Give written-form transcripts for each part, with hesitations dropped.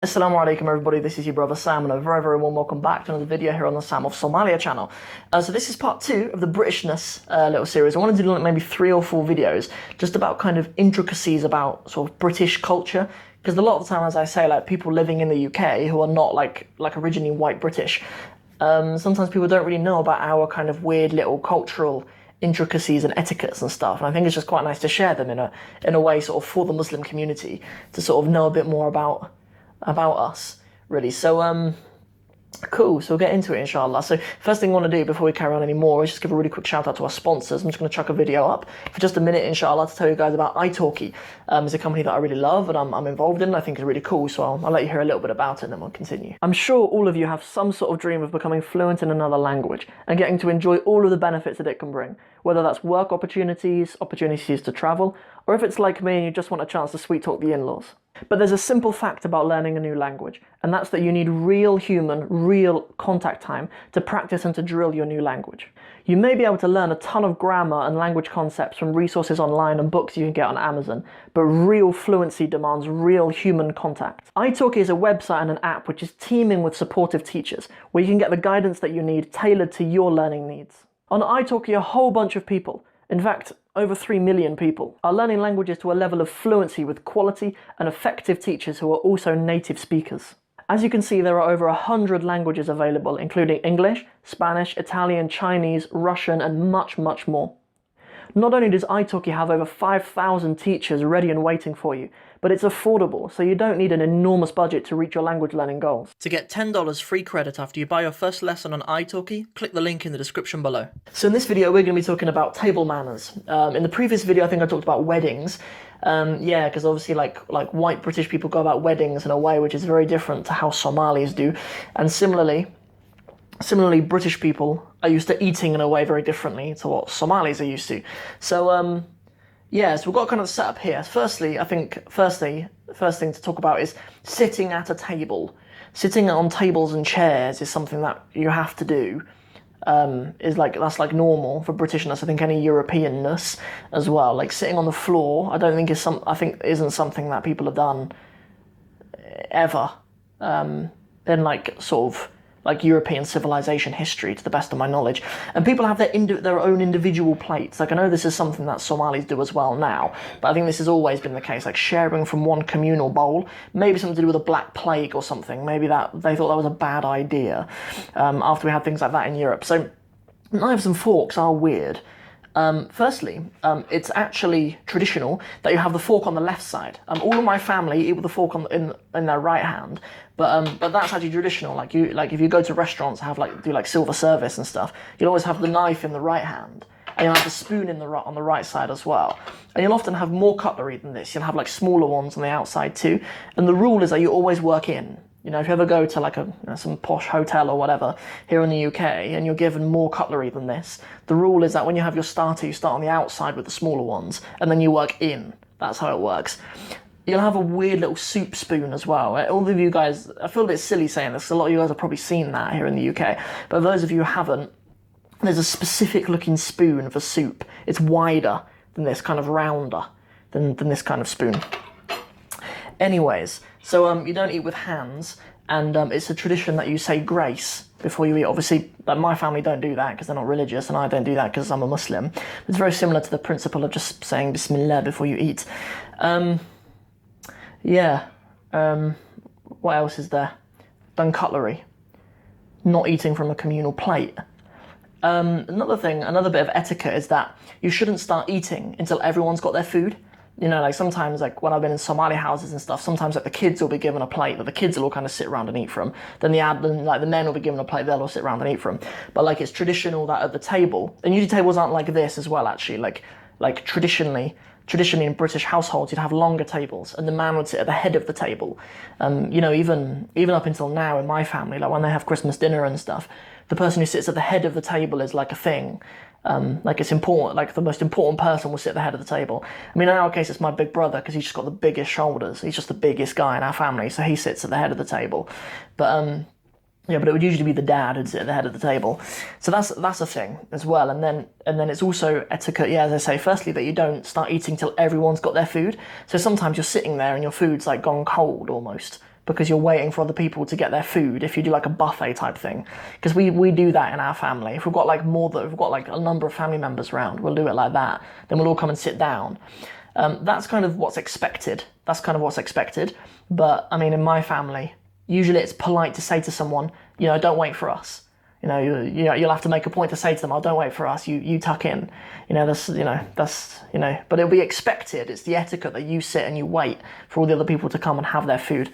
Assalamu alaikum everybody, this is your brother Sam and a very warm welcome back to another video here on the Sam of Somalia channel. So this is part 2 of the Britishness little series. I wanted to do like maybe 3 or 4 videos just about kind of intricacies about sort of British culture, because a lot of the time, as I say, like people living in the UK who are not like originally white British, sometimes people don't really know about our kind of weird little cultural intricacies and etiquettes and stuff, and I think it's just quite nice to share them in a way sort of for the Muslim community to sort of know a bit more about us, really. So cool, so we'll get into it inshallah. So first thing I want to do before we carry on anymore is just give a really quick shout out to our sponsors. I'm just going to chuck a video up for just a minute inshallah to tell you guys about Italki. It's a company that I really love and I'm involved in and I think is really cool, so I'll let you hear a little bit about it and then we'll continue. I'm sure all of you have some sort of dream of becoming fluent in another language and getting to enjoy all of the benefits that it can bring, whether that's work opportunities to travel, or if it's like me and you just want a chance to sweet talk the in-laws. But there's a simple fact about learning a new language, and that's that you need real human, real contact time to practice and to drill your new language. You may be able to learn a ton of grammar and language concepts from resources online and books you can get on Amazon, but real fluency demands real human contact. Italki is a website and an app which is teeming with supportive teachers, where you can get the guidance that you need tailored to your learning needs. On Italki, a whole bunch of people, in fact, over 3 million people, are learning languages to a level of fluency with quality and effective teachers who are also native speakers. As you can see, there are over 100 languages available, including English, Spanish, Italian, Chinese, Russian, and much more. Not only does Italki have over 5,000 teachers ready and waiting for you, but it's affordable, so you don't need an enormous budget to reach your language learning goals. To get $10 free credit after you buy your first lesson on Italki, click the link in the description below. So in this video, we're going to be talking about table manners. In the previous video, I think I talked about weddings. Yeah, because obviously like white British people go about weddings in a way which is very different to how Somalis do. And similarly, British people are used to eating in a way very differently to what Somalis are used to. So, yeah, so we've got kind of set up here. Firstly, I think first thing to talk about is sitting at a table. Sitting on tables and chairs is something that you have to do. That's like normal for Britishness. I think any Europeanness as well. Like sitting on the floor, I think isn't something that people have done ever. In like sort of like European civilization history, to the best of my knowledge. And people have their own individual plates. Like I know this is something that Somalis do as well now, but I think this has always been the case, like sharing from one communal bowl. Maybe something to do with the Black Plague or something. Maybe that they thought that was a bad idea after we had things like that in Europe. So knives and forks are weird. Firstly, it's actually traditional that you have the fork on the left side. All of my family eat with the fork in their right hand, but that's actually traditional. Like if you go to restaurants, do silver service and stuff, you'll always have the knife in the right hand, and you'll have the spoon on the right side as well. And you'll often have more cutlery than this. You'll have like smaller ones on the outside too. And the rule is that you always work in. You know, if you ever go to like some posh hotel or whatever here in the UK and you're given more cutlery than this, the rule is that when you have your starter, you start on the outside with the smaller ones and then you work in. That's how it works. You'll have a weird little soup spoon as well. All of you guys, I feel a bit silly saying this, because a lot of you guys have probably seen that here in the UK, but for those of you who haven't, there's a specific looking spoon for soup. It's wider than this, kind of rounder than this kind of spoon. Anyways, so you don't eat with hands, and it's a tradition that you say grace before you eat. Obviously, like my family don't do that because they're not religious, and I don't do that because I'm a Muslim. It's very similar to the principle of just saying Bismillah before you eat. What else is there? Done cutlery. Not eating from a communal plate. Another bit of etiquette is that you shouldn't start eating until everyone's got their food. You know, like sometimes, like when I've been in Somali houses and stuff, sometimes like the kids will be given a plate that the kids will all kind of sit around and eat from. Then the men will be given a plate they'll all sit around and eat from. But like it's traditional that at the table, and usually tables aren't like this as well actually, like traditionally in British households you'd have longer tables and the man would sit at the head of the table. You know, even up until now in my family, like when they have Christmas dinner and stuff, the person who sits at the head of the table is like a thing. Like it's important, like the most important person will sit at the head of the table. I mean, in our case, it's my big brother because he's just got the biggest shoulders. He's just the biggest guy in our family, so he sits at the head of the table. But yeah, but it would usually be the dad who'd sit at the head of the table. So that's a thing as well. And then it's also etiquette, yeah, as I say, firstly, that you don't start eating till everyone's got their food. So sometimes you're sitting there and your food's like gone cold almost because you're waiting for other people to get their food if you do like a buffet type thing. Because we do that in our family. If we've got like we've got like a number of family members around, we'll do it like that. Then we'll all come and sit down. That's kind of what's expected. But I mean, in my family, usually it's polite to say to someone, you know, don't wait for us. You know, you'll have to make a point to say to them, oh, don't wait for us, you tuck in. But it'll be expected. It's the etiquette that you sit and you wait for all the other people to come and have their food.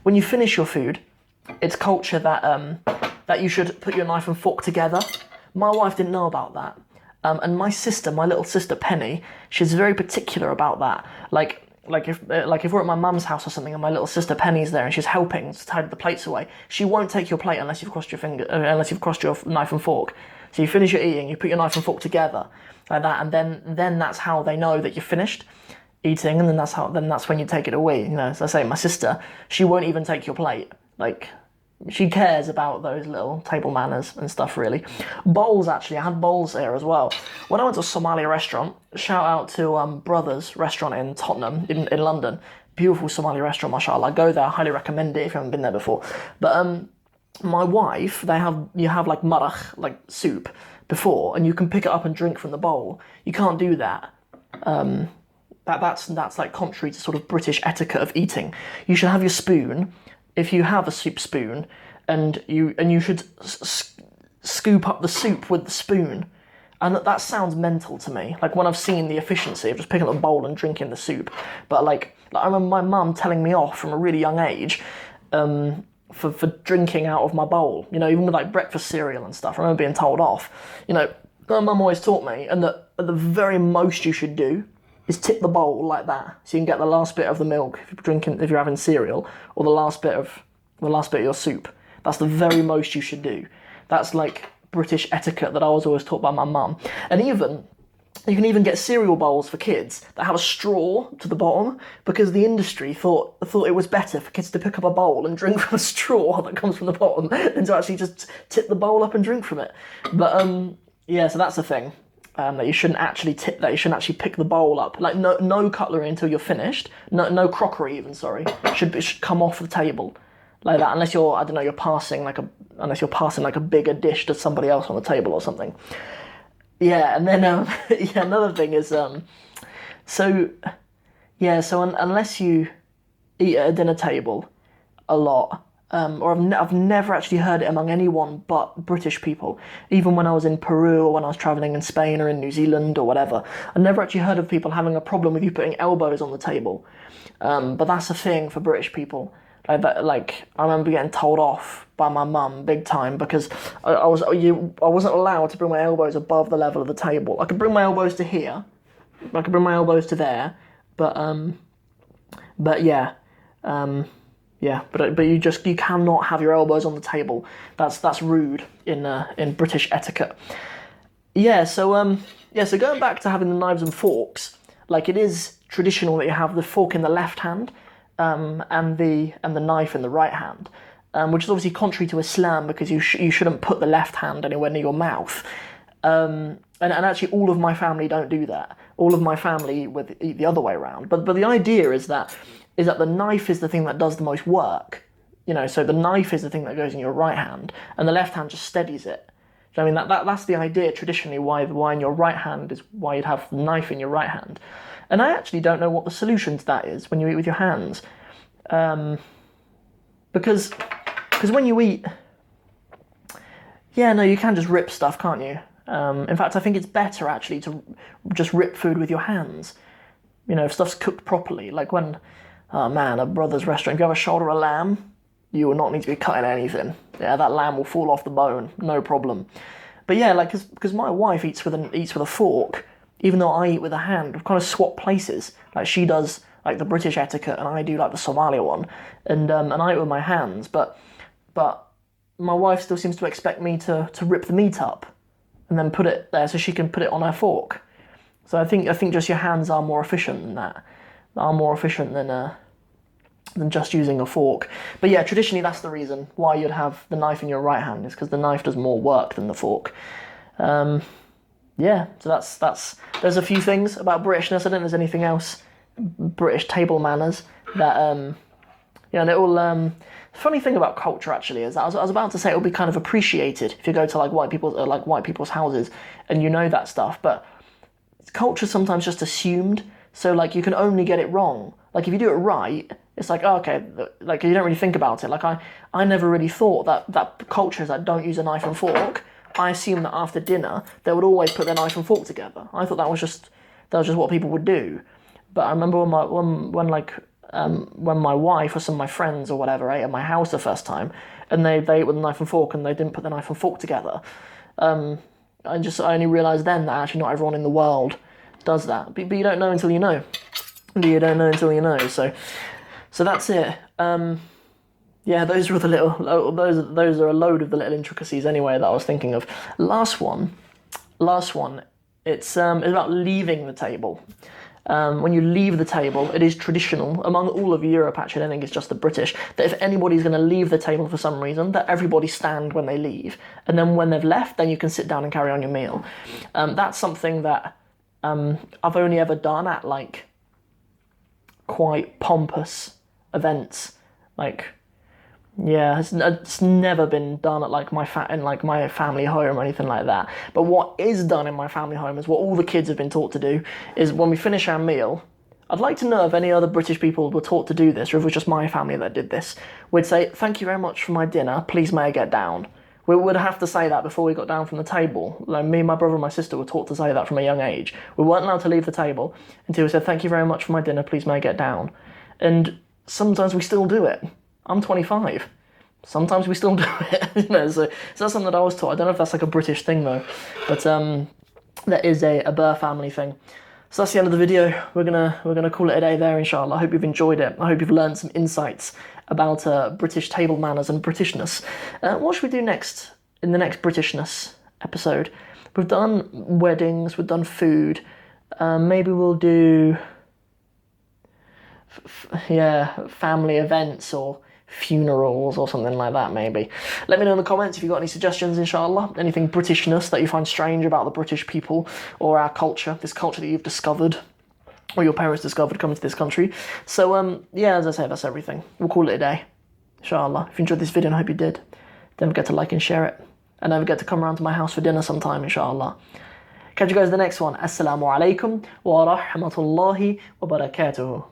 When you finish your food, it's culture that you should put your knife and fork together. My wife didn't know about that. And my little sister Penny, she's very particular about that. Like if we're at my mum's house or something and my little sister Penny's there and she's helping to tidy the plates away, she won't take your plate unless you've crossed your knife and fork. So you finish your eating, you put your knife and fork together like that, and then that's how they know that you're finished eating, and then that's when you take it away. You know, as I say, my sister, she won't even take your plate. Like, she cares about those little table manners and stuff, really. Bowls, actually, I had bowls here as well. When I went to a Somalia restaurant, shout out to Brothers restaurant in Tottenham, in London. Beautiful Somali restaurant, mashallah. Go there, I highly recommend it if you haven't been there before. But my wife, you have like marach, like soup, before, and you can pick it up and drink from the bowl. You can't do that. That's like contrary to sort of British etiquette of eating. You should have your spoon, if you have a soup spoon, and you should scoop up the soup with the spoon. And that sounds mental to me. Like, when I've seen the efficiency of just picking up a bowl and drinking the soup. But like I remember my mum telling me off from a really young age for drinking out of my bowl. You know, even with like breakfast cereal and stuff. I remember being told off. You know, my mum always taught me, and that the very most you should do is tip the bowl like that, so you can get the last bit of the milk if you're having cereal, or the last bit of your soup. That's the very most you should do. That's like British etiquette that I was always taught by my mum. And even you can even get cereal bowls for kids that have a straw to the bottom, because the industry thought it was better for kids to pick up a bowl and drink from a straw that comes from the bottom than to actually just tip the bowl up and drink from it. But yeah, so that's the thing. That you shouldn't actually pick the bowl up. Like, no cutlery until you're finished. No crockery even, sorry. It should come off the table like that, unless you're passing like a bigger dish to somebody else on the table or something. Yeah, and then another thing is unless you eat at a dinner table a lot, or I've never actually heard it among anyone but British people. Even when I was in Peru, or when I was travelling in Spain or in New Zealand or whatever, I never actually heard of people having a problem with you putting elbows on the table. But that's a thing for British people. Like I remember getting told off by my mum big time, because I wasn't allowed to bring my elbows above the level of the table. I could bring my elbows to here, I could bring my elbows to there, but you cannot have your elbows on the table. That's rude in British etiquette. So going back to having the knives and forks, like, it is traditional that you have the fork in the left hand, and the knife in the right hand, which is obviously contrary to Islam, because you shouldn't put the left hand anywhere near your mouth. And actually, all of my family don't do that. All of my family eat the other way around. But the idea is that the knife is the thing that does the most work. You know, so the knife is the thing that goes in your right hand, and the left hand just steadies it. So, I mean, that's the idea traditionally, why in your right hand is why you'd have the knife in your right hand. And I actually don't know what the solution to that is when you eat with your hands. Because when you eat, you can just rip stuff, can't you? In fact, I think it's better actually to just rip food with your hands. You know, if stuff's cooked properly, like when, a Brothers restaurant, if you have a shoulder of lamb, you will not need to be cutting anything. Yeah, that lamb will fall off the bone, no problem. But yeah, like, because my wife eats with a fork, even though I eat with a hand. We've kind of swapped places. Like, she does like the British etiquette, and I do like the Somalia one, and I eat with my hands. But my wife still seems to expect me to rip the meat up and then put it there so she can put it on her fork. So I think just your hands are more efficient than that. Are more efficient than just using a fork. But yeah, traditionally that's the reason why you'd have the knife in your right hand, is because the knife does more work than the fork. So there's a few things about Britishness. I don't think there's anything else British table manners that Yeah, and it will. Funny thing about culture actually is that I was about to say it will be kind of appreciated if you go to like white people's houses and you know that stuff, but culture sometimes just assumed. So like you can only get it wrong. Like if you do it right, it's like, oh, okay, like you don't really think about it. Like I never really thought that cultures that don't use a knife and fork, I assume that after dinner they would always put their knife and fork together. I thought that was just what people would do. But I remember when my wife or some of my friends or whatever ate at my house the first time, and they ate with a knife and fork and they didn't put the knife and fork together. I only realised then that actually not everyone in the world does that. But you don't know until you know. You don't know until you know. So that's it. Yeah, those were the little. Those are a load of the little intricacies anyway that I was thinking of. Last one. It's about leaving the table. When you leave the table, it is traditional among all of Europe. Actually, I think it's just the British that if anybody's going to leave the table for some reason, that everybody stand when they leave, and then when they've left, then you can sit down and carry on your meal. That's something that I've only ever done at like quite pompous events, like. Yeah, it's never been done at like my family home or anything like that. But what is done in my family home is what all the kids have been taught to do, is when we finish our meal, I'd like to know if any other British people were taught to do this, or if it was just my family that did this. We'd say, thank you very much for my dinner, please may I get down. We would have to say that before we got down from the table. Like me, my brother and my sister were taught to say that from a young age. We weren't allowed to leave the table until we said, thank you very much for my dinner, please may I get down. And sometimes we still do it. I'm 25. Sometimes we still do it, so that's something that I was taught. I don't know if that's like a British thing though, but that is a Burr family thing. So that's the end of the video. We're gonna call it a day there, inshallah. I hope you've enjoyed it. I hope you've learned some insights about British table manners and Britishness. What should we do next in the next Britishness episode? We've done weddings, we've done food. Maybe we'll do family events or funerals or something like that, maybe. Let me know in the comments if you've got any suggestions, inshallah. Anything Britishness that you find strange about the British people or our culture, this culture that you've discovered or your parents discovered coming to this country. So, yeah, as I say, that's everything. We'll call it a day, inshallah. If you enjoyed this video, and I hope you did, don't forget to like and share it. And don't forget to come around to my house for dinner sometime, inshallah. Catch you guys in the next one. Assalamu alaikum wa rahmatullahi wa barakatuhu.